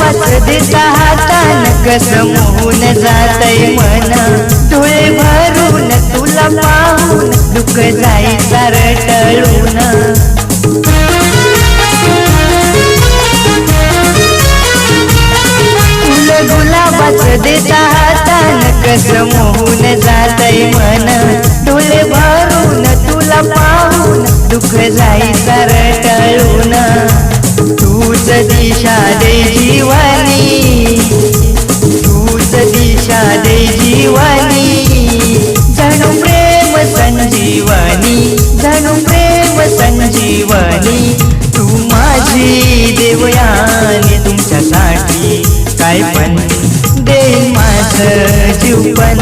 गुलाबाच देता हातान कसं मोहून जातय मन डोळे भरून तुला पाहून दुःख जाई सारं टळून गुलाबाच देता हातान कसं मोहून जातय मन डोळे भरून तुला पाहून दुःख जाई सारं टळून तूच दिशा दे जीवनी तूच दिशा दे जीवनी जणू प्रेम संजीवनी जणू प्रेम संजीवनी तू माझी देवयानी तुमच्यासाठी काय पण देईन माझं जीवन